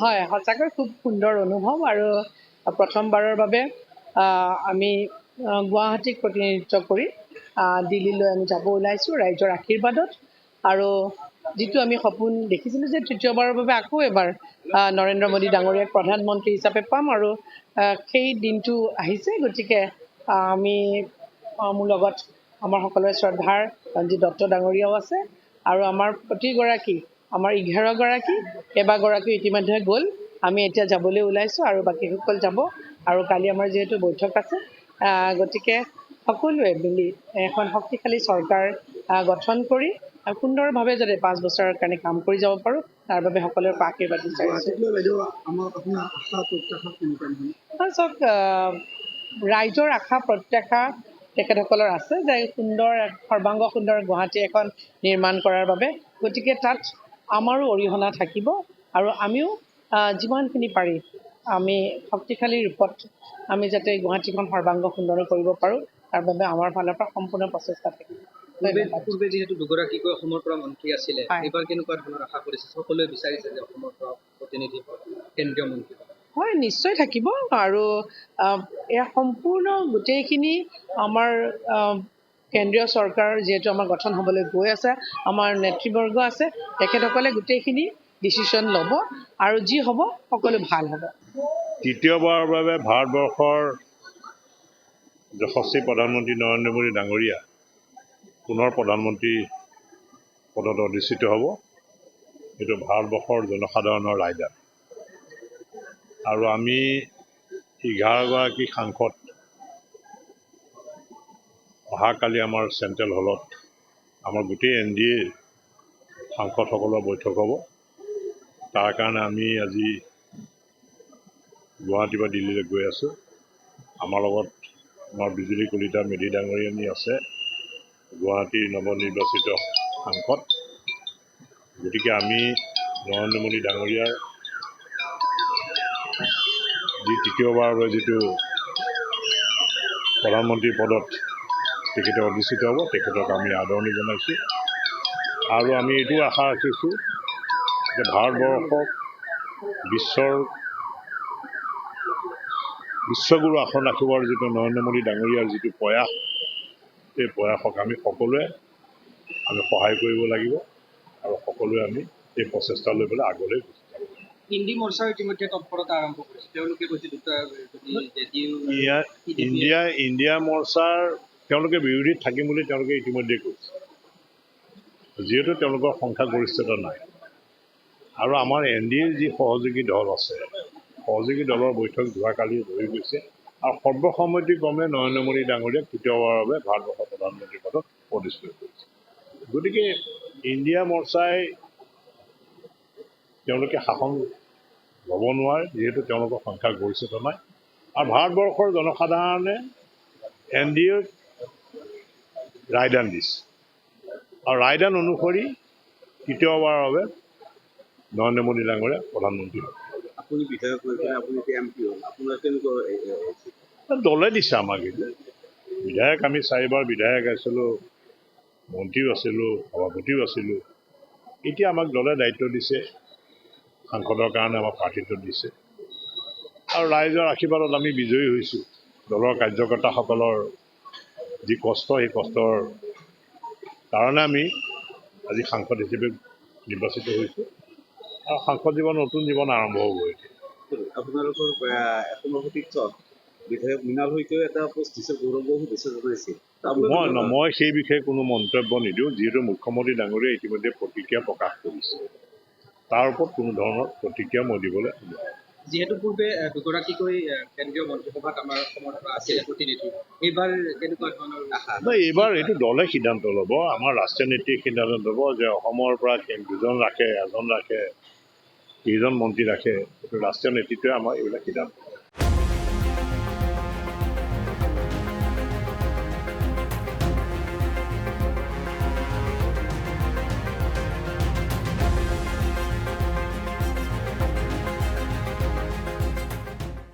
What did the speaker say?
হয়, সঁচাকৈ খুব সুন্দৰ অনুভৱ আৰু প্ৰথমবাৰৰ বাবে আমি গুৱাহাটীক প্ৰতিনিধিত্ব কৰি দিল্লীলৈ আমি যাব ওলাইছোঁ ৰাইজৰ আশীৰ্বাদত। আৰু যিটো আমি সপোন দেখিছিলোঁ যে তৃতীয়বাৰৰ বাবে আকৌ এবাৰ নৰেন্দ্ৰ মোদী ডাঙৰীয়াক প্ৰধানমন্ত্ৰী হিচাপে পাম আৰু সেই দিনটো আহিছে। গতিকে আমি মোৰ লগত আমাৰ সকলোৰে শ্ৰদ্ধাৰ ৰঞ্জিত দত্ত ডাঙৰীয়াও আছে আৰু আমাৰ প্ৰতিগৰাকী আমাৰ 11গৰাকী কেইবাগৰাকীও ইতিমধ্যে গ'ল। আমি এতিয়া যাবলৈ ওলাইছোঁ আৰু বাকীসকল যাব আৰু কালি আমাৰ যিহেতু বৈঠক আছে গতিকে সকলোৱে মিলি এখন শক্তিশালী চৰকাৰ গঠন কৰি সুন্দৰভাৱে যাতে 5 বছৰৰ কাৰণে কাম কৰি যাব পাৰোঁ তাৰ বাবে সকলোৰে পৰা আশীৰ্বাদ বিচাৰিছোঁ। চাওক, ৰাইজৰ আশা প্ৰত্যাশা তেখেতসকলৰ আছে যে সুন্দৰ সৰ্বাংগ সুন্দৰ গুৱাহাটী এখন নিৰ্মাণ কৰাৰ বাবে। গতিকে তাত আমাৰো অৰিহণা থাকিব আৰু আমিও যিমানখিনি পাৰি আমি শক্তিশালী ৰূপত আমি যাতে গুৱাহাটীখন সৰ্বাংগ সুন্দৰ কৰিব পাৰোঁ তাৰ বাবে আমাৰ ফালৰ পৰা সম্পূৰ্ণ প্ৰচেষ্টা থাকিব। পূৰ্বে যিহেতু দুগৰাকীকৈ অসমৰ পৰা মন্ত্ৰী আছিলে, এইবাৰ কেনেকুৱা ধৰণৰ আশা কৰিছে? সকলোৱে বিচাৰিছে যে অসমৰ পৰা প্ৰতিনিধি কেন্দ্ৰীয় মন্ত্ৰী হয়, নিশ্চয় থাকিব আৰু এয়া সম্পূৰ্ণ গোটেইখিনি আমাৰ কেন্দ্ৰীয় চৰকাৰ যিহেতু আমাৰ গঠন হ'বলৈ গৈ আছে, আমাৰ নেতৃবৰ্গ আছে, তেখেতসকলে গোটেইখিনি ডিচিশ্যন ল'ব আৰু যি হ'ব সকলো ভাল হ'ব। তৃতীয়বাৰৰ বাবে ভাৰতবৰ্ষৰ যশস্বী প্ৰধানমন্ত্ৰী নৰেন্দ্ৰ মোদী ডাঙৰীয়া পুনৰ প্ৰধানমন্ত্ৰী পদত অধিষ্ঠিত হ'ব। এইটো ভাৰতবৰ্ষৰ জনসাধাৰণৰ ৰায়দান আৰু আমি 11গৰাকী সাংসদ অহাকালি আমাৰ চেণ্ট্ৰেল হলত আমাৰ গোটেই NDA সাংসদসকলৰ বৈঠক হ'ব। তাৰ কাৰণে আমি আজি গুৱাহাটীৰ পৰা দিল্লীলৈ গৈ আছোঁ। আমাৰ লগত আমাৰ বিজুলী কলিতা মেধি ডাঙৰীয়ানী আছে, গুৱাহাটীৰ নৱনিৰ্বাচিত সাংসদ। গতিকে আমি নৰেন্দ্ৰ মোদী ডাঙৰীয়াৰ যি তৃতীয়বাৰৰ বাবে যিটো প্ৰধানমন্ত্ৰী পদত তেখেতে অধিষ্ঠিত হ'ব, তেখেতক আমি আদৰণি জনাইছোঁ আৰু আমি এইটো আশা ৰাখিছোঁ যে ভাৰতবৰ্ষক বিশ্বগুৰু আসন ৰাখিবৰ যিটো নৰেন্দ্ৰ মোদী ডাঙৰীয়াৰ যিটো প্ৰয়াস, সেই প্ৰয়াসক আমি সকলোৱে সহায় কৰিব লাগিব আৰু সকলোৱে আমি এই প্ৰচেষ্টা লৈ পেলাই আগলৈ গুচি যাব। হিন্দী মৰ্চাৰ ইতিমধ্যে তৎপৰতা আৰম্ভ কৰিছে। তেওঁলোকে কৈছে ইণ্ডিয়া মৰ্চাৰ তেওঁলোকে বিৰোধীত থাকিম বুলি তেওঁলোকে ইতিমধ্যে কৈছে, যিহেতু তেওঁলোকৰ সংখ্যাগৰিষ্ঠতা নাই আৰু আমাৰ NDAৰ যি সহযোগী দল আছে, সহযোগী দলৰ বৈঠক যোৱাকালি হৈ গৈছে আৰু সৰ্বসন্মতিক্ৰমে নৰেন্দ্ৰ মোদী ডাঙৰীয়াক তৃতীয়বাৰৰ বাবে ভাৰতবৰ্ষৰ প্ৰধানমন্ত্ৰী পদত অধিষ্ঠিত কৰিছে। গতিকে ইণ্ডিয়া মৰ্চাই তেওঁলোকে শাসন ল'ব নোৱাৰে, যিহেতু তেওঁলোকৰ সংখ্যাগৰিষ্ঠতা নাই আৰু ভাৰতবৰ্ষৰ জনসাধাৰণে NDAক ৰায়দান দিছে আৰু ৰায়দান অনুসৰি তৃতীয়বাৰৰ বাবে নৰেন্দ্ৰ মোদী ডাঙৰীয়া প্ৰধানমন্ত্ৰী হ'ব। আপুনি বিধায়ক হৈ পেলাই আপুনি এতিয়া MP হ'ল, আপোনাৰ কেনেকুৱা দলে দিছে আমাক এইটো বিধায়ক। আমি 4বাৰ বিধায়ক আছিলোঁ, মন্ত্ৰীও আছিলোঁ, সভাপতিও আছিলোঁ। এতিয়া আমাক দলে দায়িত্ব দিছে, সাংসদৰ কাৰণে আমাক প্ৰাৰ্থিত্ব দিছে আৰু ৰাইজৰ আশীৰ্বাদত আমি বিজয়ী হৈছোঁ। দলৰ কাৰ্যকৰ্তাসকলৰ যি কষ্ট, সেই কষ্টৰ কাৰণে আমি আজি সাংসদ হিচাপে নিৰ্বাচিত হৈছোঁ আৰু সাংসদ জীৱন নতুন জীৱন আৰম্ভ হ'ব। আপোনালোকৰ বিধায়ক মৃণাল শইকীয়াও এটা পোষ্ট দিছে, গৌৰৱৰ শুভেচ্ছা জনাইছে। মই সেই বিষয়ে কোনো মন্তব্য নিদিওঁ, যিহেতু মুখ্যমন্ত্ৰী ডাঙৰীয়াই ইতিমধ্যে প্ৰতিক্ৰিয়া প্ৰকাশ কৰিছে। তাৰ ওপৰত কোনো ধৰণৰ প্ৰতিক্ৰিয়া মই দিবলৈ যিহেতু পূৰ্বে দুগৰাকীকৈ কেন্দ্ৰীয় মন্ত্ৰীসভাত আমাৰ অসমৰ পৰা আছিলে প্ৰতিনিধি, এইবাৰ কেনেকুৱা ধৰণৰ আশা? এইবাৰ এইটো দলে সিদ্ধান্ত ল'ব, আমাৰ ৰাষ্ট্ৰীয় নেত্ৰীয়ে সিদ্ধান্ত ল'ব যে অসমৰ পৰা 2জন ৰাখে, 1জন ৰাখে, কেইজন মন্ত্ৰী ৰাখে, এইটো ৰাষ্ট্ৰীয় নেতৃত্বই আমাৰ এইবিলাক সিদ্ধান্ত